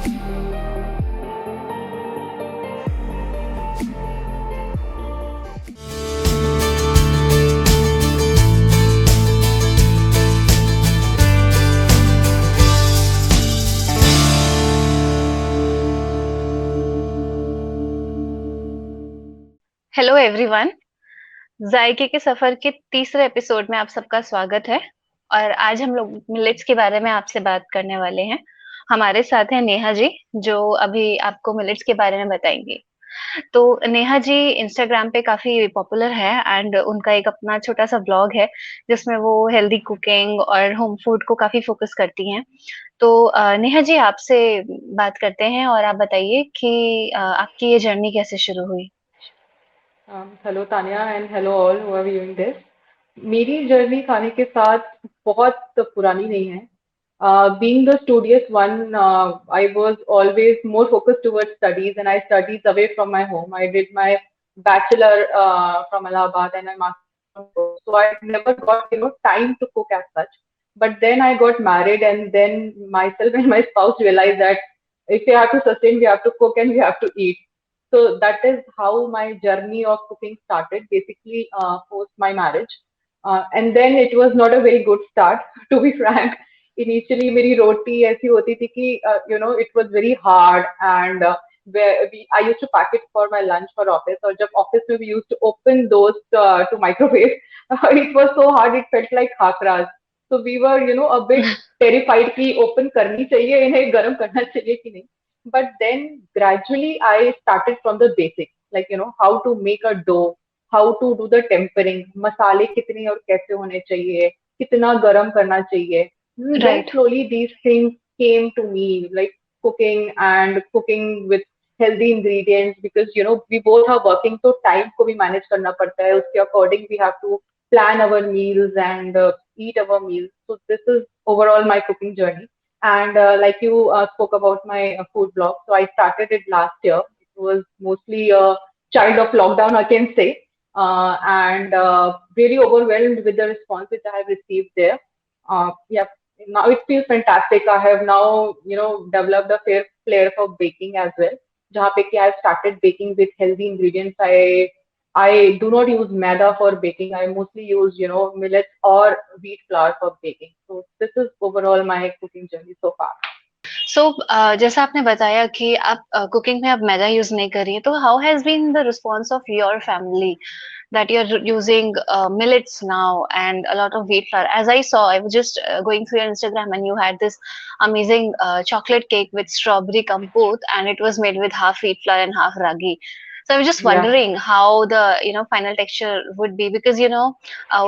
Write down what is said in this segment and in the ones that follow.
Hello everyone. जायके के सफर के तीसरे एपिसोड में आप सबका स्वागत है। और आज हम लोग मिलेट्स के बारे में आपसे बात करने वाले हैं। हमारे साथ है नेहा जी, जो अभी आपको मिलेट्स के बारे में बताएंगी। तो नेहा जी इंस्टाग्राम पे काफी पॉपुलर है एंड उनका एक अपना छोटा सा ब्लॉग है जिसमें वो हेल्दी कुकिंग और होम फूड को काफी फोकस करती हैं। तो नेहा जी आपसे बात करते हैं और आप बताइए कि आपकी ये जर्नी कैसे शुरू हुई। Hello Tania and hello all who are viewing this. मेरी जर्नी खाने के साथ बहुत पुरानी नहीं है। Being the studious one, I was always more focused towards studies and I studies away from my home. I did my bachelor from Allahabad and my master. So I never got time to cook as such. But then I got married and then myself and my spouse realized that if we have to sustain, we have to cook and we have to eat. So that is how my journey of cooking started, basically post my marriage. And then it was not a very good start, to be frank. Initially, मेरी रोटी ऐसी होती थी कि it was very hard and I used to pack it for my lunch for office. और जब office में we used to open those to microwave, it was so hard. It felt like khakras. So we were a bit terrified कि open करनी चाहिए इन्हें गर्म करना चाहिए कि नहीं. But then gradually I started from the basics, like how to make a dough, how to do the tempering, मसाले कितने और कैसे होने चाहिए, कितना गरम करना चाहिए. Then right. slowly these things came to me, like cooking and cooking with healthy ingredients, because we both are working, so time को भी manage करना पड़ता है. उसके according we have to plan our meals and eat our meals. So this is overall my cooking journey. And like you spoke about my food blog, so I started it last year. It was mostly a child of lockdown, I can say, and very overwhelmed with the response which I have received there. Yeah, now it feels fantastic. I have now, developed a fair flair for baking as well. जहाँ पे कि I started baking with healthy ingredients. I do not use maida for baking. I mostly use, millets or wheat flour for baking. So this is overall my cooking journey so far. सो जैसा आपने बताया कि आप cooking में अब मैदा use नहीं कर रही है, तो how has been the response of your family that you're using millets now and a lot of wheat flour? As I saw, I was just going through your Instagram and you had this amazing chocolate cake with strawberry compote and it was made with half wheat flour and half ragi. So I was just Yeah. wondering how the final texture would be, because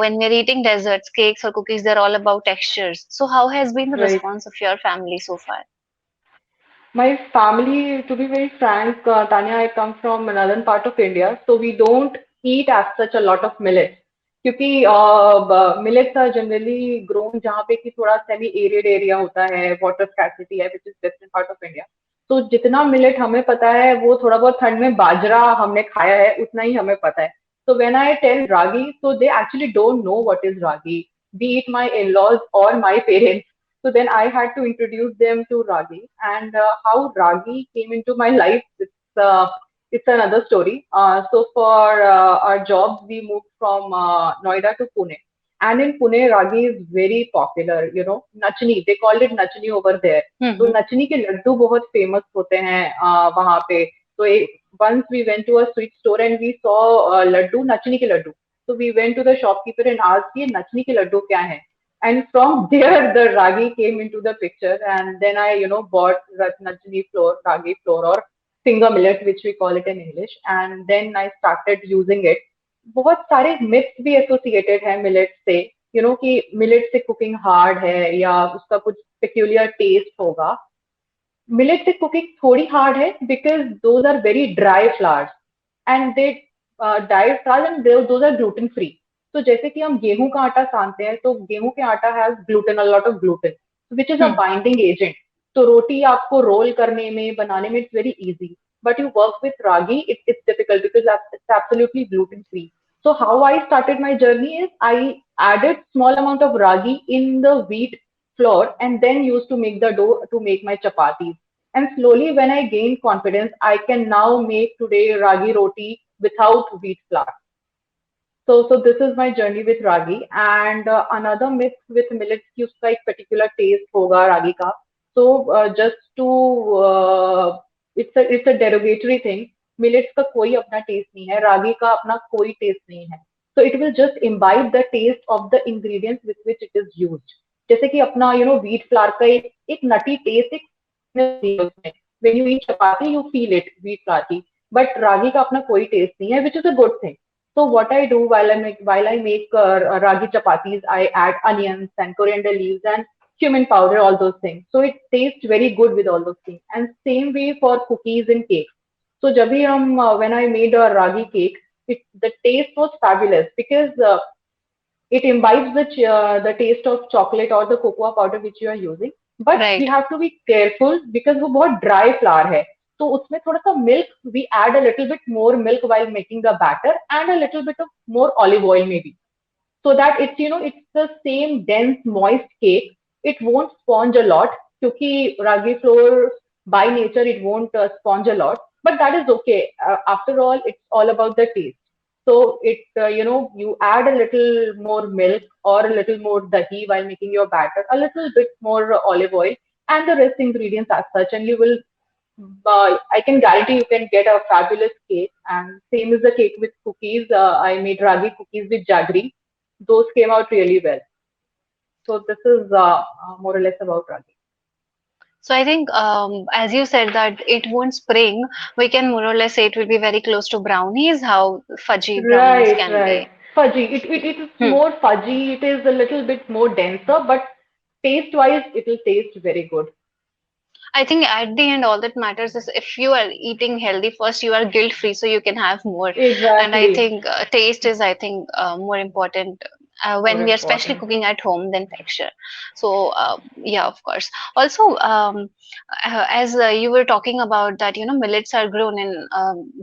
when we're eating desserts, cakes or cookies, they're all about textures. So how has been the Right. response of your family so far? My family, to be very frank, Tanya, I come from northern part of India, so we don't eat as such a lot of millets. क्योंकि millets are generally grown जहाँ पे कि थोड़ा semi arid area होता है, water scarcity है, which is western part of India. तो जितना मिलेट हमें पता है वो थोड़ा बहुत ठंड में बाजरा हमने खाया है उतना ही हमें पता है. So when I tell ragi, so they actually don't know what is ragi, be it my in-laws or my parents. So then I had to introduce them to Ragi, and how Ragi came into my life. It's another story. So for our jobs, we moved from Noida to Pune, and in Pune, Ragi is very popular. Nachni, they called it Nachni over there. तो Hmm. नचनी के लड्डू बहुत famous होते हैं वहां पे. तो once we went to a sweet store and we saw Laddu, नचनी के Laddu. So we went to the shopkeeper and asked ये नचनी के लड्डू क्या है. And from there the ragi came into the picture, and then I bought ratnajani flour, ragi flour, or finger millet, which we call it in English, and then I started using it. बहुत सारे myths भी associated हैं millet से, कि millet से cooking hard है या उसका कुछ peculiar taste होगा. Millet से cooking थोड़ी hard है because those are very dry flours, and they dry flours, and those are gluten free. तो जैसे कि हम गेहूं का आटा सानते हैं, तो गेहूं के आटा has gluten, a lot of gluten, which is a Hmm. Binding agent. तो रोटी आपको रोल करने में, बनाने में it's very easy. But you work with ragi, it's difficult because it's absolutely gluten free. So how I started my journey is I added small amount of ragi in the wheat flour and then used to make the dough to make my chapatis. And slowly, when I gained confidence, I can now make today ragi roti without wheat flour. So this is my journey with ragi. And another myth with millets कि उसका एक particular taste होगा ragi का. So just to it's a derogatory thing. Millets का कोई अपना taste नहीं है, ragi का अपना कोई taste नहीं है. So it will just imbibe the taste of the ingredients with which it is used. जैसे कि अपना wheat flour का एक nutty taste एक उसमें. When you eat chapati, you feel it wheat flour की. But ragi का अपना कोई taste नहीं है, which is a good thing. So what I do while I make ragi chapatis, I add onions and coriander leaves and cumin powder, all those things. So it tastes very good with all those things. And same way for cookies and cakes. So जब भी हम when I made a ragi cake, the taste was fabulous because it imbibes the taste of chocolate or the cocoa powder which you are using. But we Right. have to be careful because वो बहुत dry flour है. तो उसमें थोड़ा सा milk, we add a little bit more milk while making the batter and a little bit of more olive oil maybe. So that it's the same dense moist cake. It won't sponge a lot क्योंकि ragi flour by nature it won't sponge a lot. But that is okay. After all, it's all about the taste. So you add a little more milk or a little more dahi while making your batter, a little bit more olive oil, and the rest ingredients as such, and you will. I can guarantee you can get a fabulous cake. And same is the cake with cookies. I made ragi cookies with jaggery. Those came out really well. So this is more or less about ragi. So I think, as you said that it won't spring, we can more or less say it will be very close to brownies, how fudgy brownies Right, can right. be. Fudgy. It is Hmm. more fudgy. It is a little bit more denser, but taste-wise, it will taste very good. I think at the end, all that matters is if you are eating healthy first, you are guilt free, so you can have more. And I Exactly. think taste is, I think, more important More when we are especially important. cooking at home than texture. So, yeah, of course. Also, as you were talking about that, millets are grown in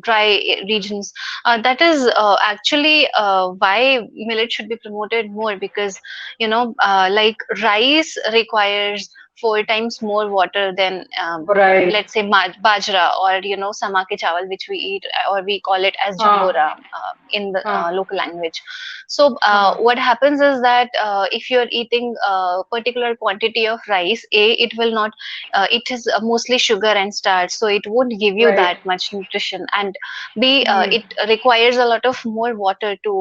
dry regions. That is actually why millet should be promoted more because, like rice requires 4 times more water than Right. let's say bajra or sama ke chawal which we eat or we call it as Huh. jhangora in the Huh. local language. So Huh. what happens is that if you're eating a particular quantity of rice, it will not it is mostly sugar and starch, so it won't give you Right. that much nutrition, and b Hmm. it requires a lot of more water to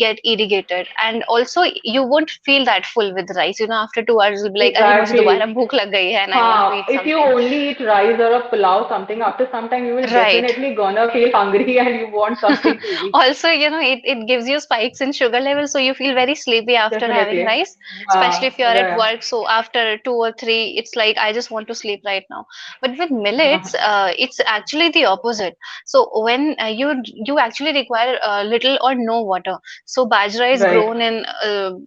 get irrigated, and also you won't feel that full with rice. After 2 hours you'll be like, अरे मुझे दोबारा Exactly. भूख लग गई है and I want to Huh. eat If you something. only eat rice or a pulao, something, after some time you will Right. definitely gonna feel hungry and you want something to eat. Also, it gives you spikes in sugar level, so you feel very sleepy after having Definitely. rice, especially if you're at Yeah. work. So after 2 or 3, it's like I just want to sleep right now. But with millets, it's actually the opposite. So when you actually require little or no water. So bajra is Right. grown in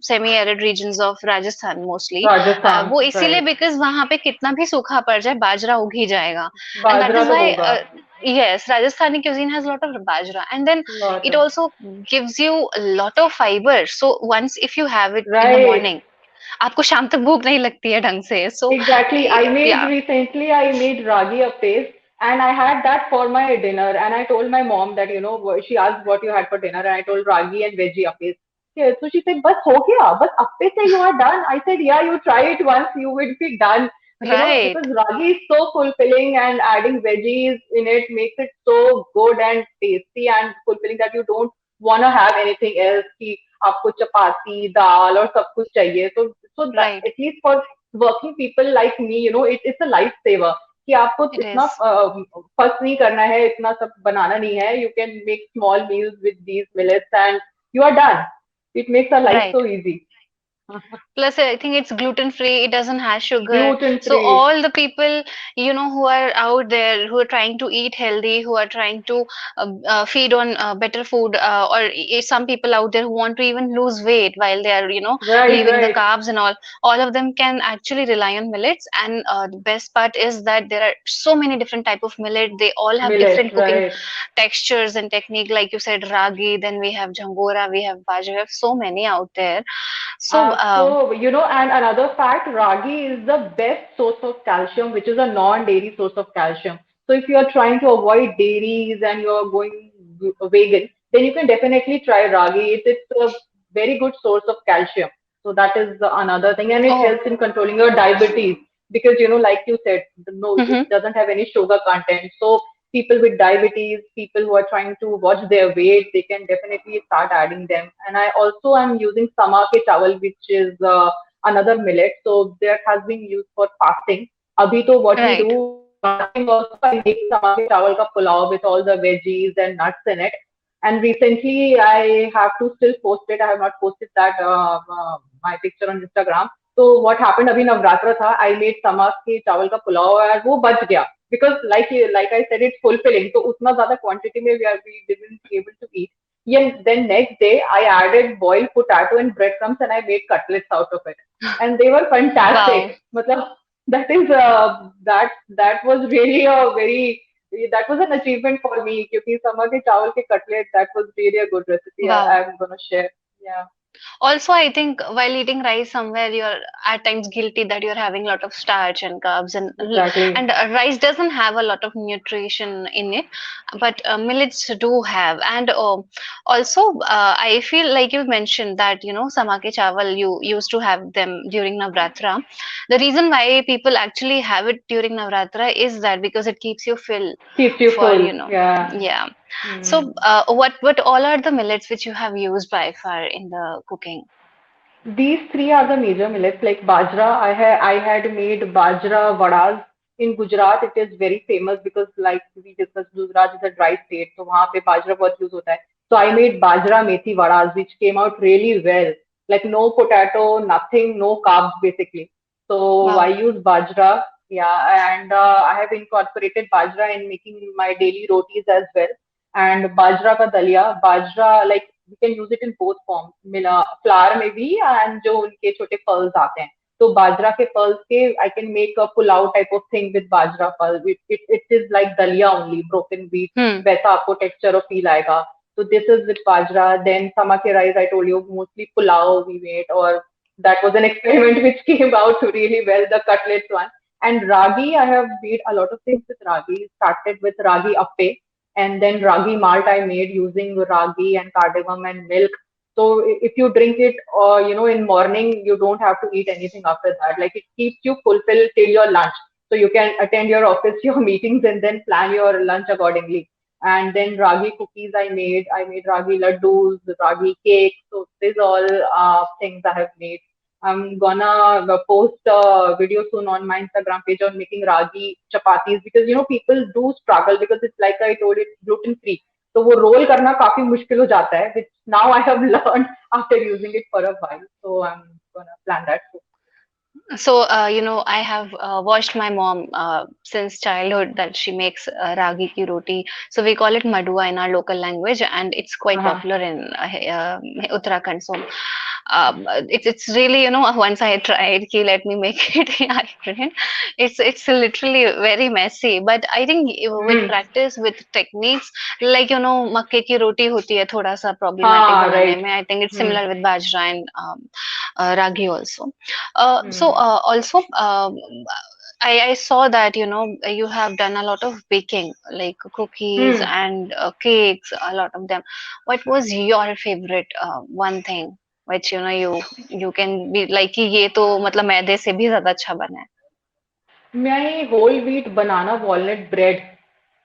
semi-arid regions of Rajasthan mostly. Rajasthan. वो इसीलिए Right. because वहां पे कितना भी सूखा पड़ जाए बाजरा उग ही जाएगा, and that बाजरा is तो why होगा. yes, Rajasthani cuisine has a lot of bajra, and then Lot it of. also gives you a lot of fiber. So once if you have it in the Right. morning, आपको शाम तक भूख नहीं लगती है ढंग से. So Exactly. yeah, I made ragi updates and I had that for my dinner. And I told my mom that, she asked what you had for dinner. And I told ragi and veggie updates. Yeah, so she said, Bas ho gaya, bas appe se you are done. I said, yeah, you try it once, you will be done. right, Because ragi is so fulfilling and adding veggies in it makes it so good and tasty and fulfilling that you don't want to have anything else. कि आपको चपाती, दाल और सब कुछ चाहिए. So that right. at least for working people like me, it's a lifesaver कि आपको It इतना is फर्क नहीं करना है, इतना सब बनाना नहीं है. You can make small meals with these millets and you are done. It makes our life right. so easy. Plus, I think it's gluten free. It doesn't have sugar. Gluten So free. all the people, who are out there, who are trying to eat healthy, who are trying to feed on better food, or some people out there who want to even lose weight while they are, Right, leaving the right. carbs and all of them can actually rely on millets. And the best part is that there are so many different type of millet. They all have Millet, different cooking right. textures and technique. Like you said, ragi. Then we have jangora. We have bajra. We have so many out there. So Um, So, and another fact, ragi is the best source of calcium, which is a non-dairy source of calcium. So, if you are trying to avoid dairies and you're going vegan, then you can definitely try ragi. It's a very good source of calcium. So, that is another thing, and it oh. helps in controlling your diabetes because, like you said, no, it Mm-hmm. doesn't have any sugar content. So, people with diabetes, people who are trying to watch their weight, they can definitely start adding them. And I also am using sama ke chawal, which is another millet. So that has been used for fasting. Abhi to what we Right. do fasting also, I make sama ke chawal ka pulao with all the veggies and nuts in it. And recently, I have to still post it. I have not posted that my picture on Instagram. So what happened? अभी नवरात्र था. I made sama के चावल का पुलाव और वो बच गया because like I said, it's fulfilling. So उतना ज़्यादा quantity में we didn't able to eat. Yeah, then next day I added boiled potato and breadcrumbs and I made cutlets out of it, and they were Wow. fantastic. मतलब that is that was really a very that was an achievement for me क्योंकि समा के चावल के cutlet, that was really a good recipe. Wow. I'm gonna share. Yeah, Also, I think while eating rice somewhere, you're at times guilty that you're having a lot of starch and carbs, exactly. and rice doesn't have a lot of nutrition in it, but millets do have. And also, I feel like you mentioned that samake chawal you used to have them during Navratra. The reason why people actually have it during Navratra is that because it keeps you full Keeps you for full. Yeah. yeah. So, Hmm. what all are the millets which you have used by far in the cooking? These three are the major millets. Like bajra, I had made bajra vadas in Gujarat. It is very famous because, like we discussed, Gujarat is a dry state, so वहाँ पे बाजरा बहुत use होता है. So I made bajra methi vadas, which came out really well. Like no potato, nothing, no carbs basically. So I Wow. use bajra, yeah, and I have incorporated bajra in making my daily rotis as well. And bajra ka dalia, bajra, like we can use it in both forms, मिला flour में भी and जो उनके छोटे pearls आते हैं. तो बाजरा के pearls के I can make a pulao type of thing with bajra pearl. It is like dalia only, broken wheat. Hmm. वैसा आपको texture और feel आएगा. So this is with bajra. Then sama ke rice, I told you, mostly pulao we made, or that was an experiment which came out really well, the cutlets one. And ragi, I have made a lot of things with ragi. Started with ragi appe, and then ragi malt I made using ragi and cardamom and milk. So if you drink it, in morning, you don't have to eat anything after that. Like it keeps you fulfilled till your lunch. So you can attend your office, your meetings, and then plan your lunch accordingly. And then ragi cookies I made. I made ragi laddus, ragi cake. So these all things I have made. I'm gonna post a video soon on my Instagram page on making ragi chapatis because people do struggle because it's like I told, it's gluten free. तो वो role करना काफी मुश्किल हो जाता है, which now I have learned after using it for a while. So I'm gonna plan that too. So, I have watched my mom since childhood that she makes ragi ki roti. So we call it madua in our local language, and it's quite Uh-huh. popular in Uttarakhand. So it's really once I tried ki let me make it, I couldn't. It's literally very messy, but I think with Hmm. practice, with techniques, like makke ki roti hoti hai thoda sa problematic हाँ, banane right. mein. I think it's Hmm. similar with bajra and ragi also. So Hmm. also, I saw that you have done a lot of baking, like cookies Hmm. and cakes, a lot of them. What was your favorite one thing which you can be like कि ये तो मतलब मैदे से भी ज्यादा अच्छा बना है. My whole wheat banana walnut bread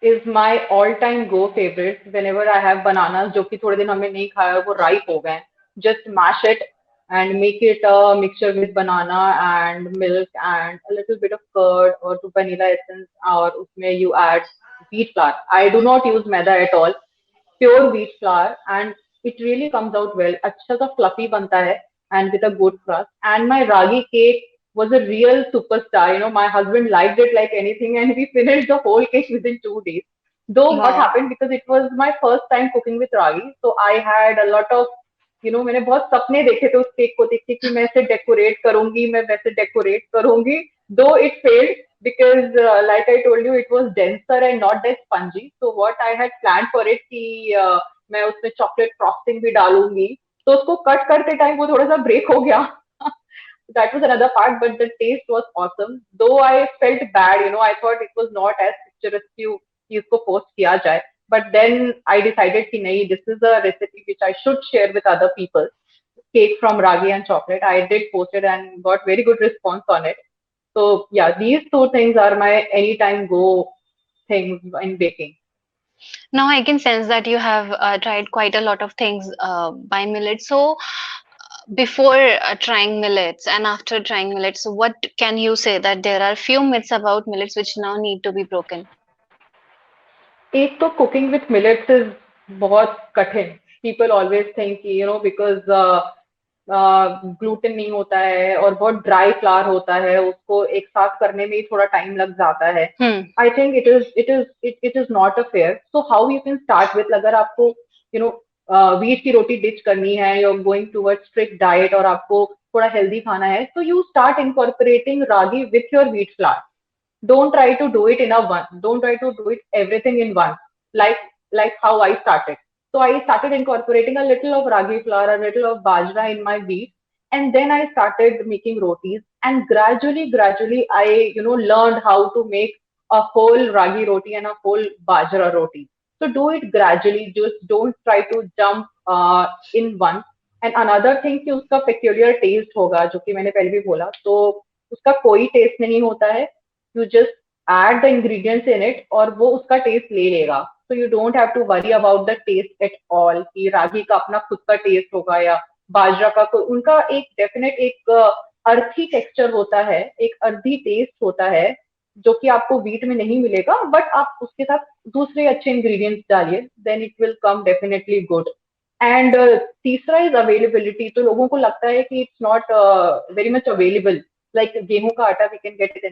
is my all time go favorite. Whenever I have bananas जो कि थोड़े दिन हमने नहीं खाया वो ripe हो गए, just mash it and make it a mixture with banana and milk and a little bit of curd or to vanilla essence, और उसमें you add wheat flour. I do not use maida at all, pure wheat flour, and it really comes out well. अच्छा सा fluffy बनता है and with a good crust. And my ragi cake was a real superstar. My husband liked it like anything, and we finished the whole cake within 2 days. Though what Wow. happened, because it was my first time cooking with ragi, so I had a lot of, मैंने बहुत सपने देखे थे उस cake को देख के कि मैं ऐसे डेकोरेट करूंगी, मैं वैसे डेकोरेट करूंगी. Though it failed because, like I told you, it was denser and not that spongy. So what I had planned for it कि मैं उसमें चॉकलेट फ्रॉस्टिंग भी डालूंगी, तो उसको कट करते टाइम वो थोड़ा सा ब्रेक हो गया. That was another part, but the taste was awesome. Though I felt bad, I thought it was not as picturesque कि उसको post किया जाए. But then I decided कि नहीं, this is a recipe which I should share with other people. Cake from ragi and chocolate. I did post it and got very good response on it. So yeah, these two things are my anytime go things in baking. Now I can sense that you have tried quite a lot of things by millets. So before trying millets and after trying millets, what can you say that there are few myths about millets which now need to be broken? एक तो cooking with millets is बहुत कठिन. People always think कि because gluten नहीं होता है और बहुत ड्राई फ्लावर होता है, उसको एक साथ करने में ही थोड़ा टाइम लग जाता है. Hmm. I think it is not a fair. So how you can start with, अगर आपको व्हीट की रोटी डिच करनी है, you are going toward strict diet और आपको थोड़ा हेल्दी खाना है, तो you start incorporating ragi with your wheat flour. Don't try to do it in a one. Don't try to do it everything in one. Like like how I started. So I started incorporating a little of ragi flour, a little of bajra in my wheat, and then I started making rotis. And gradually, I learned how to make a whole ragi roti and a whole bajra roti. So do it gradually. Just don't try to jump in one. And another thing कि उसका peculiar taste होगा, जो कि मैंने पहले भी बोला, तो उसका कोई टेस्ट नहीं होता है. You just add the ingredients in it और वो उसका टेस्ट ले लेगा. So you don't have to worry about the taste at all कि रागी का अपना खुद का टेस्ट होगा या बाजरा का कोई. उनका एक डेफिनेट एक अर्थी टेक्सचर होता है, एक अर्थी टेस्ट होता है, जो कि आपको व्हीट में नहीं मिलेगा. बट आप उसके साथ दूसरे अच्छे इंग्रेडिएंट्स डालिए, then it will come definitely good. And तीसरा इज अवेलेबिलिटी. तो लोगों को लगता है कि it's not very much available. Like गेहूं का आटा we can get at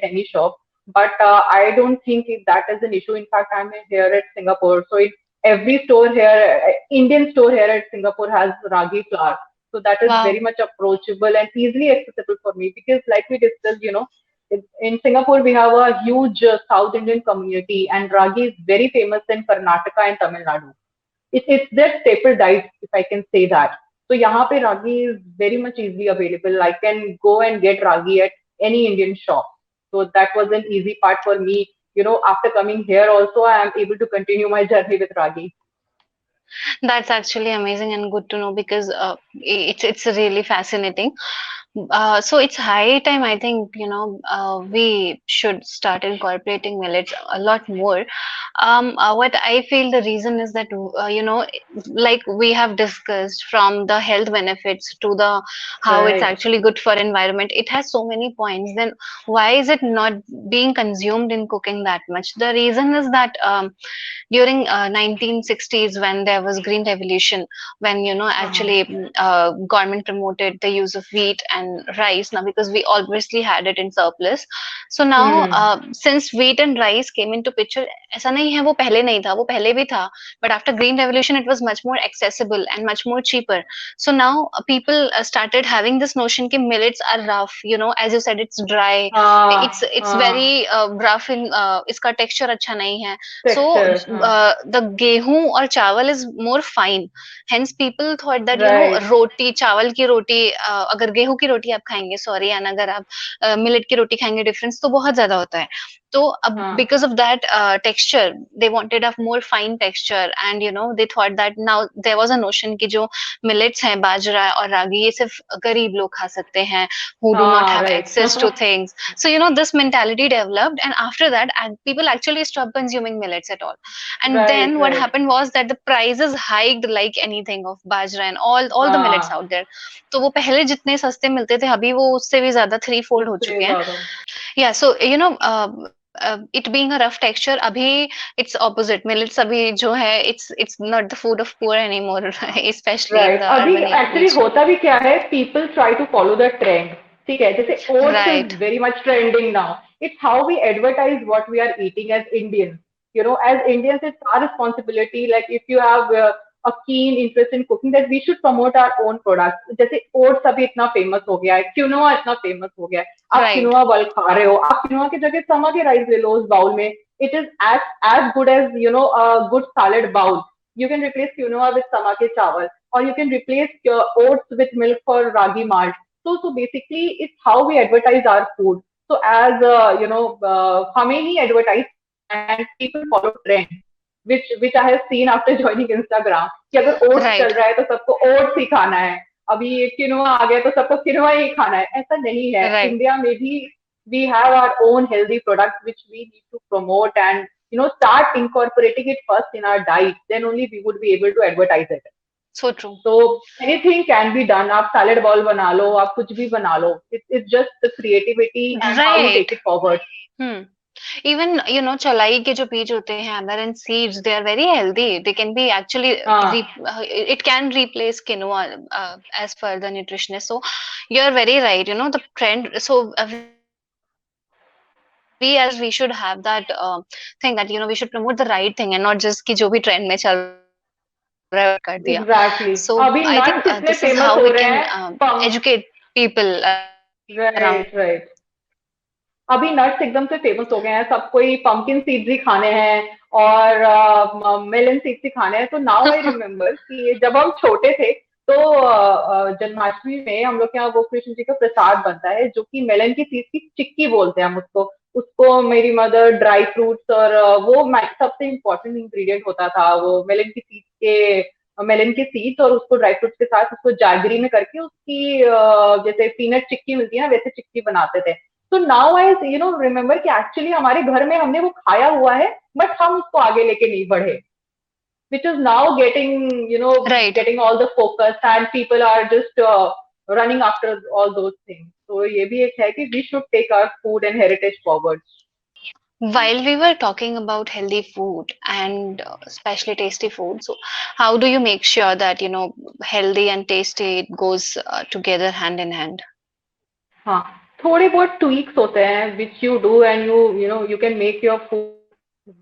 any shop, but I don't think if that is an issue. In fact, I'm here at Singapore, so every store here, Indian store here at Singapore has ragi flour, so that is very Wow. much approachable and easily accessible for me, because like we discussed, in Singapore we have a huge South Indian community, and ragi is very famous in Karnataka and Tamil Nadu. It's their staple diet, if I can say that. So यहाँ पे ragi is very much easily available. I can go and get ragi at any Indian shop. So that was an easy part for me. After coming here also, I am able to continue my journey with ragi. That's actually amazing and good to know because it's really fascinating. So it's high time, I think, we should start incorporating millets a lot more. What I feel the reason is that, like we have discussed from the health benefits to the how it's Right. actually good for environment. It has so many points. Then why is it not being consumed in cooking that much? The reason is that during 1960s when there was green revolution, when हाँ. actually government promoted the use of wheat and rice now because we obviously had it in surplus. So now Hmm. since wheat and rice came into picture, ऐसा नहीं है वो पहले नहीं था, वो पहले भी था, but after green revolution it was much more accessible and much more cheaper. So now people started having this notion कि millets are rough, as you said it's dry, हाँ. it's हाँ. very rough in इसका texture अच्छा नहीं है. So Texture. हाँ. the गेहूं और चावल is more fine. Hence people thought that Right. रोटी, चावल की रोटी, अगर गेहूं की रोटी आप खाएंगे, सॉरी, एंड अगर आप मिलेट की रोटी खाएंगे, डिफरेंस तो बहुत ज्यादा होता है. तो अब हाँ. because of that texture, they wanted a more fine texture, and they thought that now there was a notion कि जो millets हैं, बाजरा और रागी, ये सिर्फ गरीब लोग खा सकते हैं, who do not हाँ. have Right. access to things. So this mentality developed, and after that people actually stopped consuming millets at all. And Right. then what Right. happened was that the prices hiked like anything of bajra and all the millets हाँ. out there. तो वो पहले जितने सस्ते मिलते थे, अभी वो उससे भी ज्यादा थ्री फोल्ड हो उससे चुके हैं. ज्यादा. Yeah, so it being a rough texture, अभी it's opposite. Millets अभी जो है, it's not the food of poor anymore, especially in right. the अभी urban एक्चुअली region. होता भी क्या है, people try to follow the trend. ठीक है, जैसे oats is Right, very much trending now. It's how we advertise what we are eating as Indians. As Indians it's our responsibility, like if you have a keen interest in cooking, that we should promote our own products. जैसे oats अभी इतना famous हो गया है, quinoa इतना famous हो गया है. आप right. क्विनोआ वर्ल्ड खा रहे हो, आप क्विनोआ की जगह समा के राइस ले लो उस बाउल में. It is as good as a good salad bowl. You can replace quinoa with sama ke chawal, or you can replace your oats with milk for ragi malt. So basically it's how we advertise our food. So as हमें ही advertise करना है and people follow trend, which I have seen after joining Instagram, कि अगर oats right, चल रहा है तो सबको oats ही खाना है, अभी quinoa आ गया तो सबको quinoa ही खाना है, ऐसा नहीं है. राइट. इंडिया में भी we have our own healthy products which we need to promote and start incorporating it first in our diet, then only we would be able to advertise it. So true. So anything can be done. आप salad ball बना लो, आप कुछ भी बना लो. It's just the creativity and how you take right. it forward. Hmm. Even, चौलाई के जो बीज होते हैं, amaranth seeds, they are very healthy. They can be actually हाँ, it can replace quinoa, as per the nutritionist. So you're very right. The trend. So we should have that thing that we should promote the right thing and not just कि जो भी trend में चल रहा है कर दिया. exactly. So अभी I nuts think इतने this is famous how हो we रहे can हैं. Pump. educate people around. Right, right. अभी नट्स एकदम से फेमस हो गए हैं, सब कोई पंपकिन सीड्स ही खाने हैं और मेलन सीड्स ही खाने हैं. तो नाउ आई रिमेम्बर कि जब हम छोटे थे तो जन्माष्टमी में हम लोग के यहाँ वो कृष्ण जी का प्रसाद बनता है जो कि मेलन की सीड्स की चिक्की बोलते हैं हम उसको. उसको मेरी मदर ड्राई फ्रूट्स और सबसे इम्पोर्टेंट इंग्रेडिएंट होता था वो मेलन के सीड्स और उसको ड्राई फ्रूट्स के साथ उसको जैगरी में करके उसकी जैसे पीनट चिक्की मिलती है ना वैसे चिक्की बनाते थे. तो नाउ आई रिमेम्बर कि एक्चुअली हमारे घर में हमने वो खाया हुआ है बट हम उसको आगे लेके नहीं बढ़े, which is now Right. getting all the focus and people are just running after all those things. So ये भी एक है कि we should take our food and heritage forward. While we were talking about healthy food and especially tasty food, so how do you make sure that healthy and tasty it goes together hand in hand? हाँ, थोड़े बहुत tweaks होते हैं which you do and you can make your food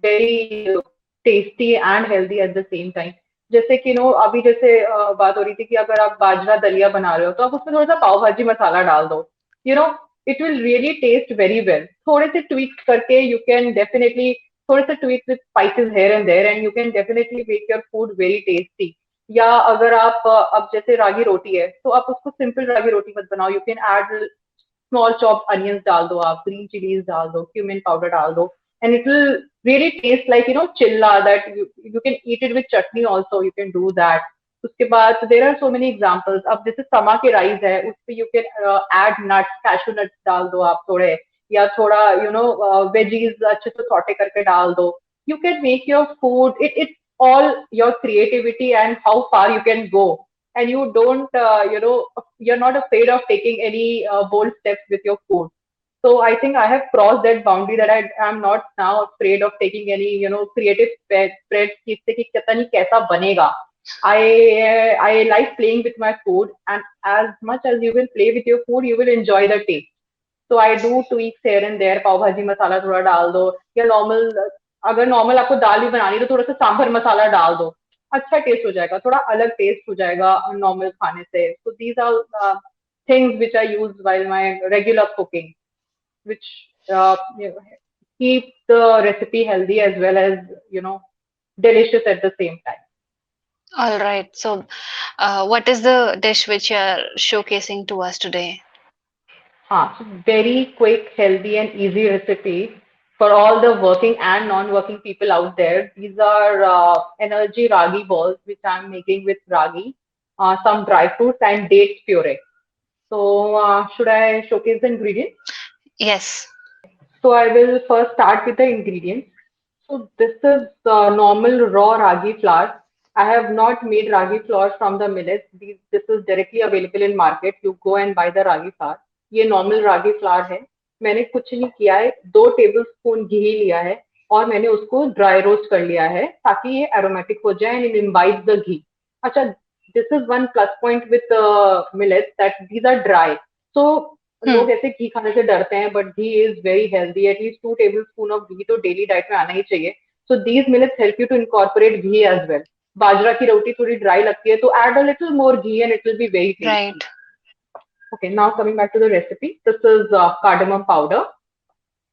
very tasty and healthy at the same time. जैसे कि अभी जैसे बात हो रही थी कि अगर आप बाजरा दलिया बना रहे हो तो आप उसमें थोड़ा सा पाव भाजी मसाला डाल दो. You know it will really taste very well. थोड़े से ट्वीक्स करके यू कैन डेफिनेटली थोड़े से tweaks with spices here and there and you can definitely make your food very tasty. या अगर आप अब जैसे रागी रोटी है तो आप उसको सिंपल रागी रोटी मत बनाओ. You can add small chop onions डाल दो, आप ग्रीन चिलीज डाल दो, क्यूमिन पाउडर डाल दो and it will really taste like chilla that you can eat it with chutney also. You can do that. उसके बाद there are so many examples. अब जैसे समा के राइस है उस पे you can add nuts, cashew nuts डाल दो आप थोड़े, या थोड़ा veggies अच्छे से सॉटे करके डाल दो. You can make your food. It's all your creativity and how far you can go. And you don't you're not afraid of taking any bold steps with your food. So I think I have crossed that boundary that I am not now afraid of taking any creative spreads जिससे कि पता नहीं कैसा बनेगा. I like playing with my food, and as much as you will play with your food, you will enjoy the taste. So I do tweaks here and there. पाव भाजी मसाला थोड़ा डाल दो, या नॉर्मल अगर नॉर्मल आपको दाल भी बनानी है तो थोड़ा सा सांभर मसाला डाल दो, अच्छा टेस्ट हो जाएगा, थोड़ा अलग टेस्ट हो जाएगा नॉर्मल खाने से. So these are things which I use while my regular cooking, which keep the recipe healthy as well as delicious at the same time. All right. So, what is the dish which you are showcasing to us today? So very quick, healthy, and easy recipe for all the working and non-working people out there. These are energy ragi balls, which I'm making with ragi, some dry fruits, and dates puree. So, should I showcase the ingredients? Yes. So, I will first start with the ingredients. So, this is normal raw ragi flour. I have not made ragi flour from the millets. This is directly available in market. You go and buy the ragi flour. ये normal रागी flower है. मैंने कुछ नहीं किया है, 2 tablespoon घी लिया है और मैंने उसको ड्राई रोस्ट कर लिया है ताकि ये एरोमेटिक हो जाए and it imbibes the ghee. अच्छा, this is one plus point with millets that these are dry. So लोग ऐसे घी खाने से डरते हैं but ghee is very healthy. At least 2 tablespoon of ghee तो डेली डाइट में आना ही चाहिए. So these millets help you to incorporate ghee as well. बाजरा की रोटी थोड़ी ड्राई लगती है तो add a little more ghee and it will be very tasty. Right. Okay, now coming back to the recipe, this is cardamom powder.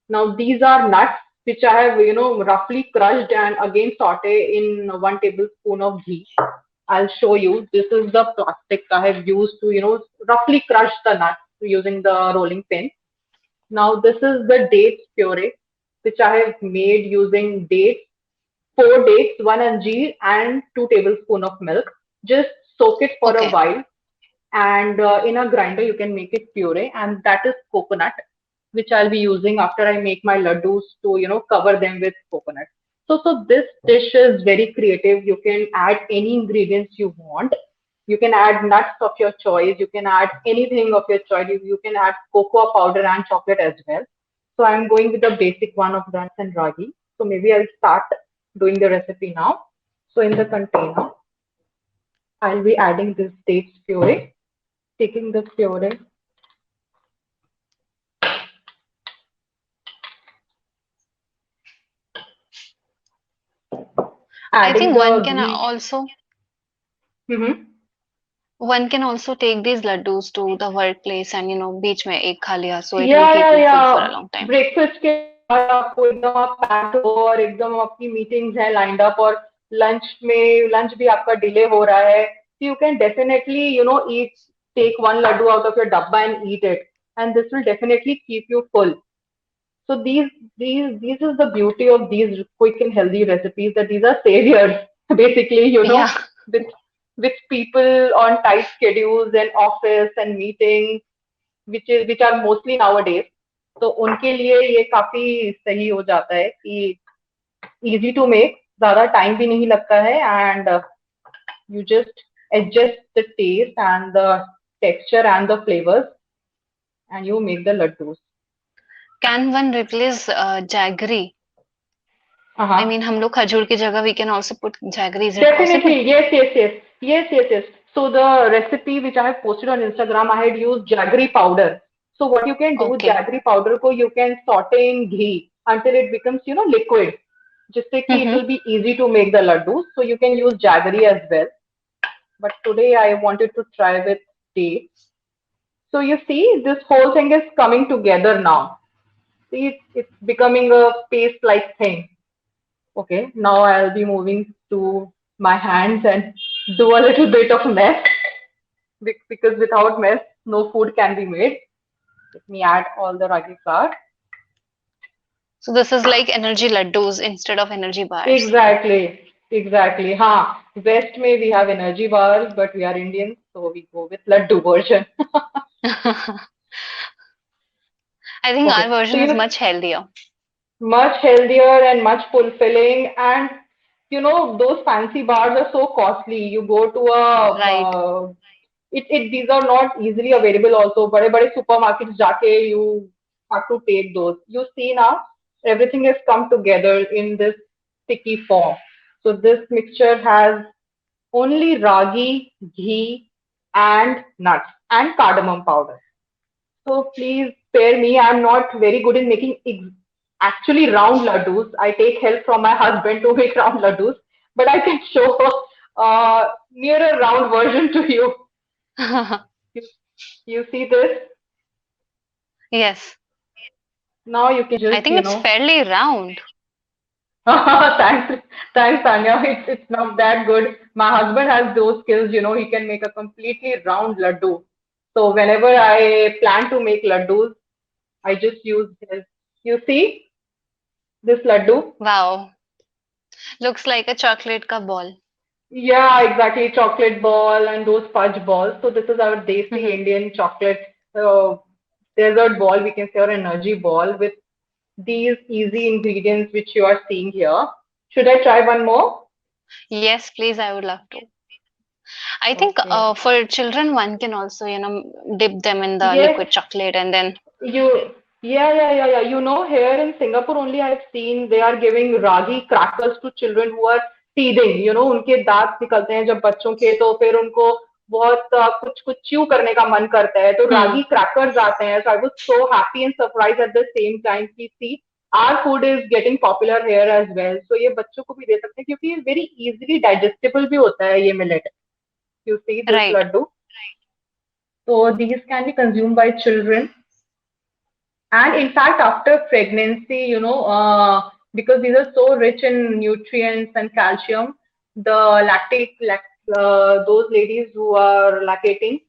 Now these are nuts which I have roughly crushed and again saute in 1 tablespoon of ghee. I'll show you. This is the plastic I have used to, roughly crush the nuts using the rolling pin. Now this is the dates puree, which I have made using dates, 4 dates, 1 mg, and 2 tablespoons of milk. Just soak it for a Okay. while, and in a grinder you can make it puree, and that is coconut, which I'll be using after I make my laddus to cover them with coconut. So this dish is very creative. You can add any ingredients you want. You can add nuts of your choice. You can add anything of your choice. You can add cocoa powder and chocolate as well. So I'm going with the basic one of nuts and ragi. So maybe I'll start doing the recipe now. So in the container, I'll be adding this dates puree, taking the puree, I adding think the ghee. Hmm. one can also take these laddus to the workplace and बीच में एक खा लिया, so it will या keep या you या full for a long time. Breakfast के बाद आपको एकदम आप पैक्ड हो और एकदम आपकी मीटिंग्स है लाइंड अप, और लंच भी आपका डिले हो रहा है, you can definitely eat, take one laddu out of your dabba and eat it, and this will definitely keep you full. So these is the beauty of these quick and healthy recipes, that these are saviors basically, Yeah. with people on tight schedules and office and meetings, which are mostly nowadays. तो उनके लिए ये काफी सही हो जाता है कि easy to make, ज्यादा टाइम भी नहीं लगता है, and you just adjust the taste and the texture and the flavors, and you make the laddus. Can one replace jaggery? I Uh-huh. mean, हम लोग खजूर की जगह we can also put jaggery. Is it possible? Definitely, yes, yes, yes, yes, yes, yes. So the recipe which I have posted on Instagram, I had used jaggery powder. So what you can do, Okay. jaggery powder ko you can saute in ghee until it becomes, liquid. जिससे कि it Mm-hmm. will be easy to make the laddu. So you can use jaggery as well. But today I wanted to try with dates. So you see, this whole thing is coming together now. See, it's becoming a paste-like thing. Okay, now I'll be moving to my hands and do a little bit of mess, because without mess, no food can be made. Let me add all the ragi flour. So this is like energy laddus instead of energy bars. Exactly, exactly. Ha, West may we have energy bars, but we are Indians, so we go with laddu version. I think our Okay, so version is much healthier. much healthier and much fulfilling, and those fancy bars are so costly. You go to a Right. these are not easily available also. बड़े बड़े supermarkets जाके you have to take those. You see now, everything has come together in this sticky form. So this mixture has only ragi, ghee, and nuts and cardamom powder. So please spare me. I'm not very good in making actually round laddus. I take help from my husband to make round laddus, but I can show near a round version to you. You, you see this? Yes. Now you can I just, think it's fairly round. thanks, thanks, Tanya. It's not that good. My husband has those skills. He can make a completely round laddu. So whenever I plan to make laddus, I just use his. You see this laddu? Wow. Looks like a chocolate ka ball. Yeah, exactly. Chocolate ball and those fudge balls. So this is our desi Mhm. Indian chocolate uh, dessert ball, we can say, or energy ball with these easy ingredients which you are seeing here. Should I try one more? Yes, please, I would love to. I think Okay. for children, one can also, dip them in the Yes, liquid chocolate and then. you. Yeah. Here in Singapore only I've seen they are giving ragi crackers to children who are teething. उनके दांत निकलते हैं जब बच्चों के, तो फिर उनको बहुत कुछ कुछ च्यू करने का मन करता है, तो Hmm. रागी क्रैकर्स आते हैं. So I was so happy and surprised at the same time कि see, our food is getting popular here as well. So ये बच्चों को भी दे सकते हैं क्योंकि ये very easily digestible भी होता है ये millet. You see this Right. laddu. So these can be consumed by children. And in fact, after pregnancy, because these are so rich in nutrients and calcium, the those ladies who are lactating,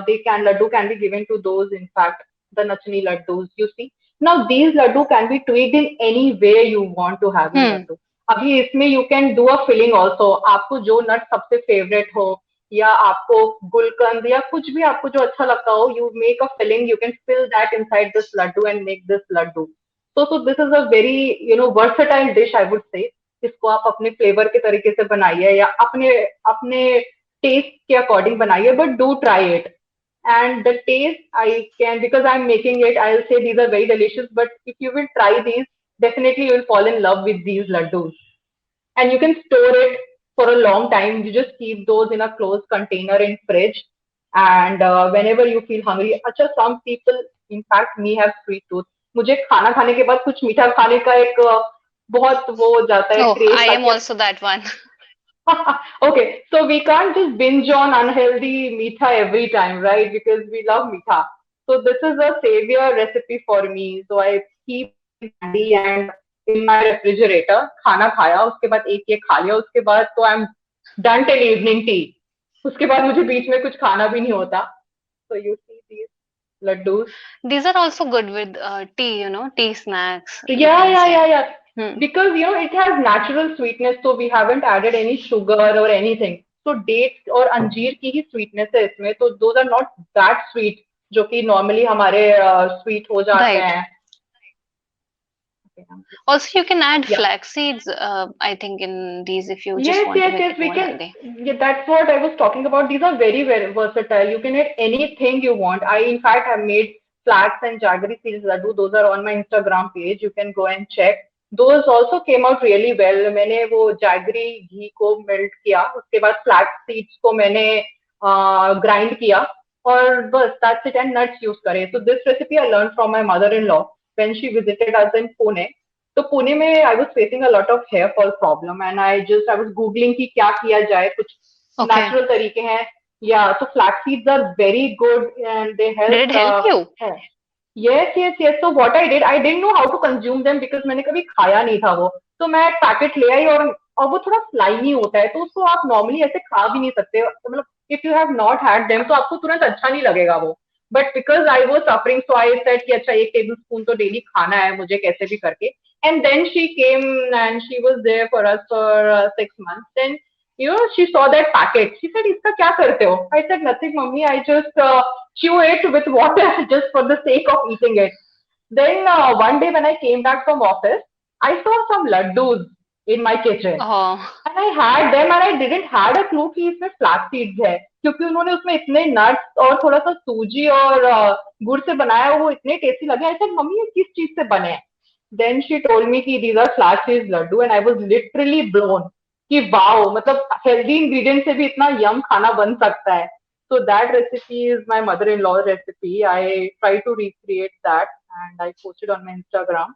they can laddu can be given to those. In fact, the nachni laddus. You see, now these laddu can be tweaked in any way you want to have in Hmm. laddu. अभी इसमें you can do a filling also. आपको जो nut सबसे favorite हो या आपको गुलकंद या कुछ भी आपको जो अच्छा लगता हो, you make a filling. You can fill that inside this laddu and make this laddu. So this is a very versatile dish I would say. इसको आप अपने फ्लेवर के तरीके से बनाइए या अपने अपने टेस्ट के अकॉर्डिंग बनाइए, but do try it. And the taste, I can, because I'm making it, I'll say these are very delicious, but if you will try these, definitely you will fall in love with these laddus. And you can store it for a long time. You just keep those in a closed container in fridge, and whenever you feel hungry. अच्छा, some people, in fact me, have sweet tooth. मुझे खाना खाने के बाद कुछ मीठा खाने का एक बहुत वो हो जाता है Oh, क्रेज I am ताकि also that one. okay, so we can't just binge on unhealthy meetha every time, right? Because we love meetha. So this is a savior recipe for me. So I keep it handy and in my refrigerator. खाना खाया, उसके बाद एक ये खा लिया, उसके बाद तो I'm done till evening tea. उसके बाद मुझे बीच में कुछ खाना भी नहीं होता. So you see these laddus. These are also good with tea, tea snacks, you Yeah, can yeah, say. yeah, yeah. Hmm. Because it has natural sweetness, so we haven't added any sugar or anything. So dates और अंजीर की ही sweetness है इसमें, तो those are not that sweet जो कि normally हमारे sweet हो जाते Right. हैं. Okay, Also, you can add yeah. flax seeds, I think, in these if you just Yes, want to yes, make yes. it We more can. healthy. Yeah, that's what I was talking about. These are very, very versatile. You can add anything you want. I, in fact, have made flax and jaggery seeds laddu. Those are on my Instagram page. You can go and check. Those also came out really well. मैंने वो jaggery घी को melt किया. उसके बाद flax seeds को मैंने grind किया. और बस that's it, and nuts use करे. So this recipe I learned from my mother-in-law when she visited us in Pune. तो पुणे में I was facing a lot of hair fall problem, and I was googling कि क्या किया जाए, कुछ Okay. Natural तरीके हैं. या तो flax seeds are very good and they Did it help help. you? Yes, yes, yes. So what I didn't know how to consume them because मैंने कभी खाया नहीं था वो. तो मैं पैकेट ले आई, और वो थोड़ा स्लाइमी होता है, तो उसको आप नॉर्मली ऐसे खा भी नहीं सकते, तो मतलब if you have not had them तो आपको तुरंत अच्छा नहीं लगेगा वो. But because I was suffering, so I said कि अच्छा, 1 टेबल स्पून तो डेली खाना है मुझे कैसे भी करके. And then she came and she was there for us for 6 months. Then she saw that packet. She said, "इसका क्या करते हो?" I said, "Nothing, mummy. I just chew it with water just for the sake of eating it." Then one day when I came back from office, I saw some laddus in my kitchen. Oh, And I had them and I didn't had a clue कि इसमें flax seeds है, क्योंकि उन्होंने उसमें इतने nuts और थोड़ा सा सूजी और गुड़ से बनाया, वो इतने टेस्टी लगे. I said, "मम्मी, ये किस चीज से बने हैं?" Then she told me कि these are flax seeds laddu, and I was literally blown कि wow, मतलब healthy ingredient से भी इतना yum खाना बन सकता है. So that recipe is my mother-in-law recipe. I try to recreate that and I posted on my Instagram.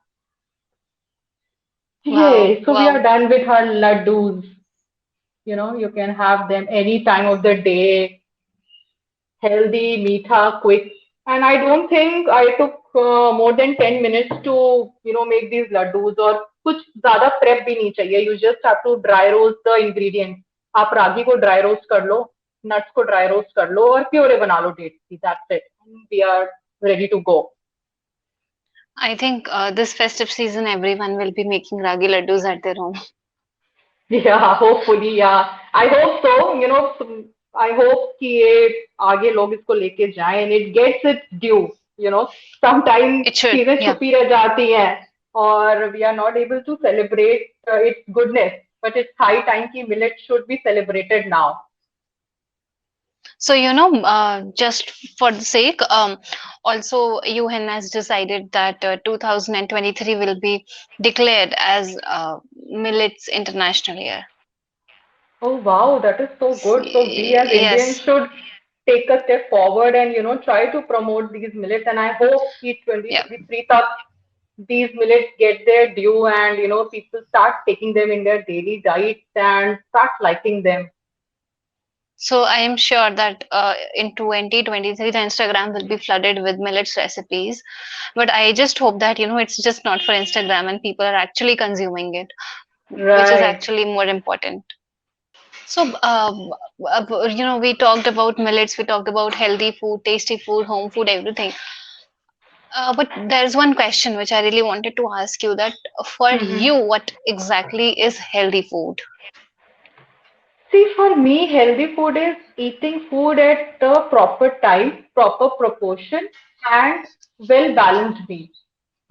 wow, Yay! So we are wow. done with our laddus. You can have them any time of the day. Healthy, meetha, quick. And I don't think I took more than 10 minutes to, make these laddus. और कुछ ज़्यादा prep भी नहीं चाहिए. You just have to dry roast the ingredients. आप रागी को dry roast कर लो, nuts को dry roast कर लो, और प्योरे बना लो dates की. That's it. We are ready to go. I think this festive season, everyone will be making ragi laddus at their home. Yeah, hopefully, yeah. I hope so. I hope कि ये आगे लोग इसको लेके जाएं and it gets its due. Sometime It should, चीजें yeah. छुपी रह जाती हैं और we are not able to celebrate its goodness. But it's high time कि millet should be celebrated now. So, just for the sake, also UN has decided that 2023 will be declared as Millets International Year. Oh wow, that is so good. So we as Indians Yes, should take a step forward and try to promote these millets. And I hope कि yeah. 2023 तक these millets get their due, and people start taking them in their daily diets and start liking them. So I am sure that in 2023 the Instagram will be flooded with millets recipes. But I just hope that it's just not for Instagram and people are actually consuming it, which is Right. actually more important. So, we talked about millets, we talked about healthy food, tasty food, home food, everything. But there's one question which I really wanted to ask you, that for Hmm. you, what exactly is healthy food? See, for me, healthy food is eating food at the proper time, proper proportion, and well balanced meal.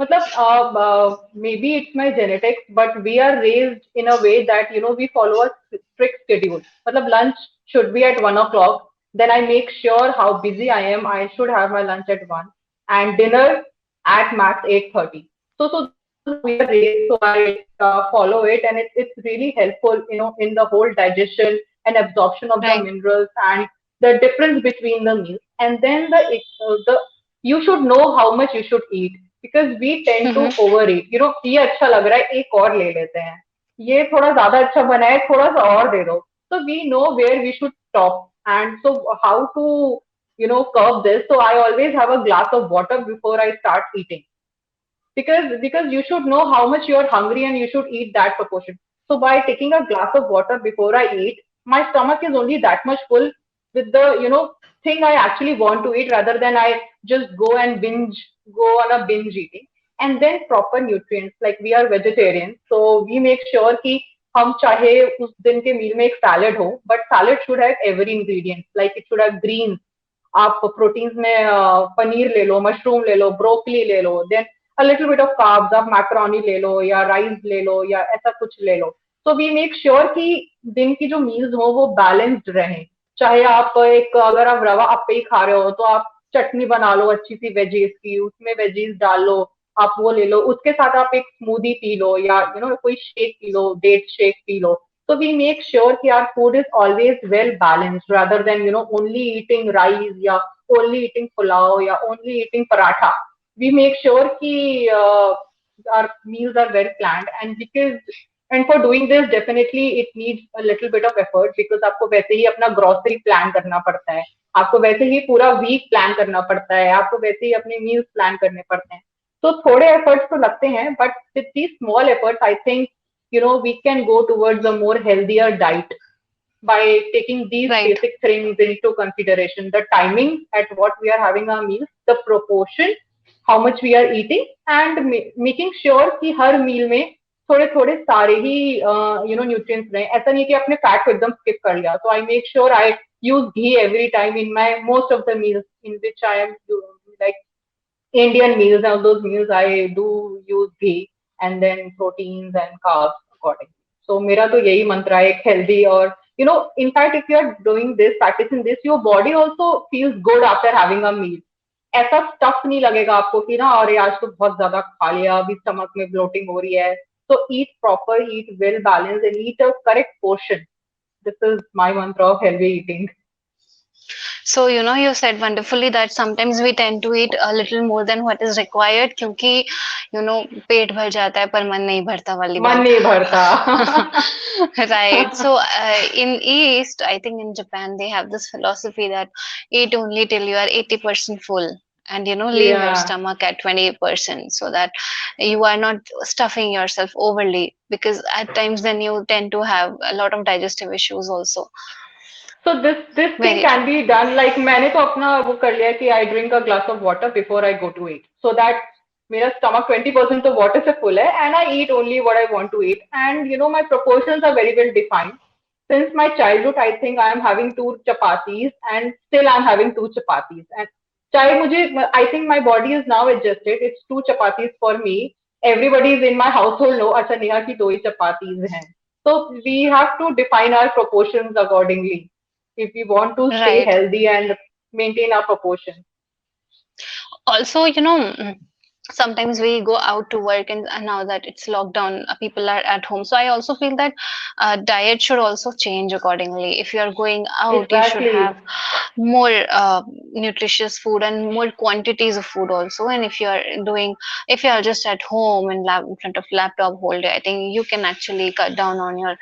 मतलब maybe it's my genetics, but we are raised in a way that we follow a strict schedule. मतलब lunch should be at 1 o'clock. Then I make sure how busy I am. I should have my lunch at 1, and dinner at max 8:30. So this is how we are raised. So I follow it, and it's really helpful, in the whole digestion and absorption of the Right. minerals and the difference between the meals. And then the you should know how much you should eat because we tend to Mm-hmm. overeat. ये अच्छा लग रहा है एक और ले लेते हैं ये थोड़ा ज्यादा अच्छा बना है थोड़ा सा और दे दो so we know where we should stop and so how to curb this so I always have a glass of water before I start eating because you should know how much you're hungry and you should eat that proportion. So by taking a glass of water before I eat, my stomach is only that much full with the thing I actually want to eat rather than I just go on a binge eating. And then proper nutrients like we are vegetarians, so we make sure कि हम चाहे उस दिन के मील में एक salad हो but salad should have every ingredient like it should have greens आप प्रोटीन्स में पनीर ले लो मशरूम ले लो ब्रोकली ले लो then a little bit of carbs आप मैक्रोनी ले लो या राइस ले लो या ऐसा कुछ ले लो तो वी मेक श्योर कि दिन की जो मील्स हो वो बैलेंस्ड रहे चाहे आप एक अगर आप रवा अप्पे ही खा रहे हो तो आप चटनी बना लो अच्छी सी वेजीज की उसमें वेजीज डाल लो आप वो ले लो उसके साथ आप एक स्मूदी पी लो या कोई शेक पी लो डेट शेक पी लो so we make sure कि our food is always well balanced rather than only eating rice या only eating pulao या only eating paratha we make sure कि our meals are well planned and for doing this definitely it needs a little bit of effort because आपको वैसे ही अपना grocery plan करना पड़ता है आपको वैसे ही पूरा वीक प्लान करना पड़ता है आपको वैसे ही अपने मील्स प्लान करने पड़ते हैं तो थोड़े एफर्ट्स तो लगते हैं but with these small efforts I think we can go towards a more healthier diet by taking these Right. basic things into consideration the timing at what we are having our meals the proportion how much we are eating and making sure कि हर मील में थोड़े थोड़े सारे ही nutrients रहे ऐसा नहीं कि आपने फैट को एकदम स्किप कर लिया तो I make sure I use ghee every time in my most of the meals in which I am like Indian meals and those meals I do use ghee and then proteins and carbs accordingly. So मेरा तो यही मंत्र है एक healthy और in fact if you are doing this practicing this your body also feels good after having a meal. ऐसा stuff नहीं लगेगा आपको कि ना अरे आज तो बहुत ज्यादा खा लिया अभी स्टमक में ब्लोटिंग हो रही है so eat proper eat well balanced and eat a correct portion. This is my mantra of healthy eating. So, you said wonderfully that sometimes we tend to eat a little more than what is required क्योंकि, पेट भर जाता है पर मन नहीं भरता वाली मन बात. नहीं भरता. Right. So, in East, I think in Japan, they have this philosophy that eat only till you are 80% full. And leave your Yeah. stomach at 20% so that you are not stuffing yourself overly, because at times then you tend to have a lot of digestive issues also. So this thing Very can true. be done like मैंने तो अपना वो कर लिया कि I drink a glass of water before I go to eat so that मेरा stomach 20% तो water से full है and I eat only what I want to eat and my proportions are very well defined. Since my childhood, I think I am having two chapatis and still I'm having two chapatis. And चाहे मुझे I think my body is now adjusted. It's two chapatis for me. Everybody is in my household know अच्छा नेहा की दो ही chapatis हैं. So we have to define our proportions accordingly if we want to stay Right. healthy and maintain our proportions. Also, sometimes we go out to work, and now that it's lockdown, people are at home. So I also feel that diet should also change accordingly. If you are going out, you should have Exactly. more nutritious food and more quantities of food also. And if you are just at home and in front of laptop whole day, I think you can actually cut down on your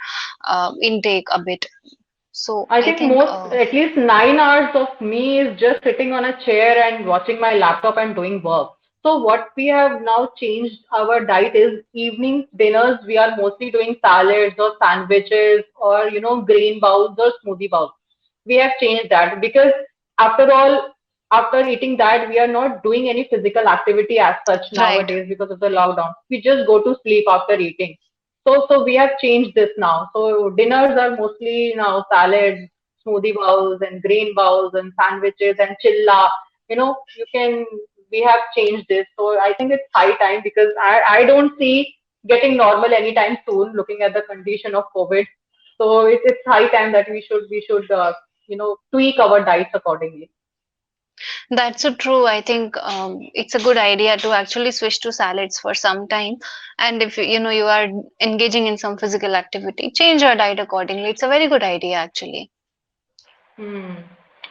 intake a bit. So I I think think, most, at least 9 hours of me is just sitting on a chair and watching my laptop and doing work. So what we have now changed our diet is evening dinners. We are mostly doing salads or sandwiches or grain bowls or smoothie bowls. We have changed that because after all, after eating that, we are not doing any physical activity as such Right. nowadays because of the lockdown. We just go to sleep after eating. So we have changed this now. So dinners are mostly now salads, smoothie bowls, and grain bowls, and sandwiches and chilla. You can. We have changed this. So I think it's high time because I don't see getting normal anytime soon. Looking at the condition of COVID, so it's high time that we should tweak our diets accordingly. That's so true. I think it's a good idea to actually switch to salads for some time. And if you are engaging in some physical activity, change your diet accordingly. It's a very good idea actually. हम्म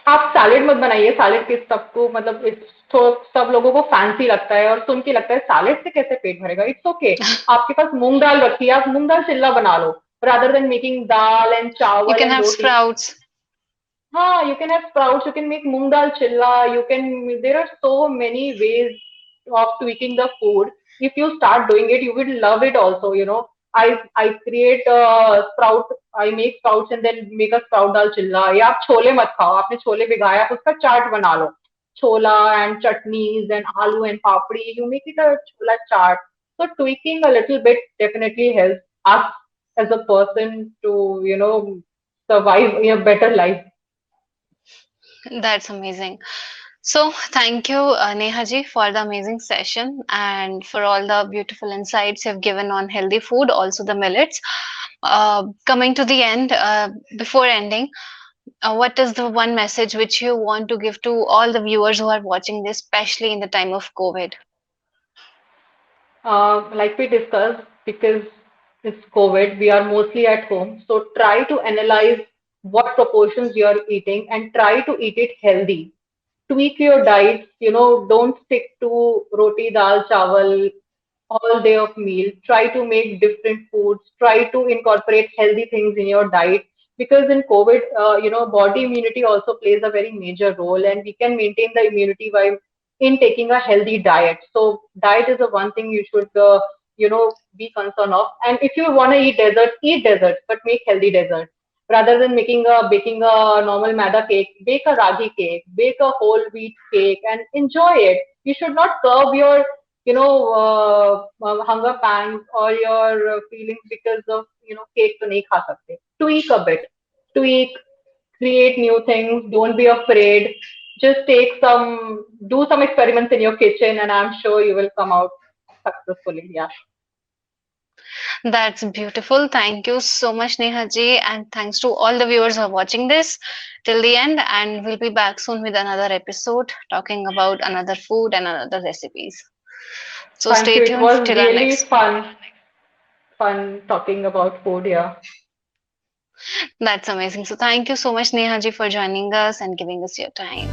आप salad मत बनाइए salad के सबको मतलब तो सब लोगों को फैंसी लगता है और सुन के लगता है सैलेड से कैसे पेट भरेगा इट्स ओके आपके पास मूंग दाल रखी है आप मूंग दाल चिल्ला बना लो rather than making dal and You chawal can and have roti. sprouts. हाँ, you can have sprouts, you can make moong dal chilla, there are so many ways of tweaking the food. If you start doing it, you will love it also. I create sprout, I make sprouts and then make a sprout dal chilla. या आप छोले मत खाओ, आपने छोले भिगाया आप उसका चाट बना लो. Chola and chutneys and aloo and papdi, you make it a chola chaat. So tweaking a little bit definitely helps us as a person to survive a better life. That's amazing. So, thank you, Neha ji, for the amazing session and for all the beautiful insights you've given on healthy food, also the millets. Coming to the end, before ending, what is the one message which you want to give to all the viewers who are watching this, especially in the time of COVID? Like we discussed, because it's COVID, we are mostly at home. So try to analyze what proportions you are eating and try to eat it healthy. Tweak your diet, don't stick to roti, dal, chawal all day of meal. Try to make different foods. Try to incorporate healthy things in your diet because in COVID, body immunity also plays a very major role, and we can maintain the immunity by in taking a healthy diet. So diet is the one thing you should be concerned of. And if you want to eat desserts, but make healthy desserts rather than baking a normal maida cake. Bake a ragi cake, bake a whole wheat cake, and enjoy it. You should not curb your hunger pangs or your feelings because of cake to nahi kha sakte. Tweak a bit, tweak, create new things. Don't be afraid. Just do some experiments in your kitchen, and I'm sure you will come out successfully. Yeah. That's beautiful. Thank you so much, Neha ji, and thanks to all the viewers who are watching this till the end. And we'll be back soon with another episode talking about another food and another recipes. So Thank stay you. It tuned was till our really next. fun talking about food. Yeah. That's amazing. So thank you so much, Neha ji, for joining us and giving us your time.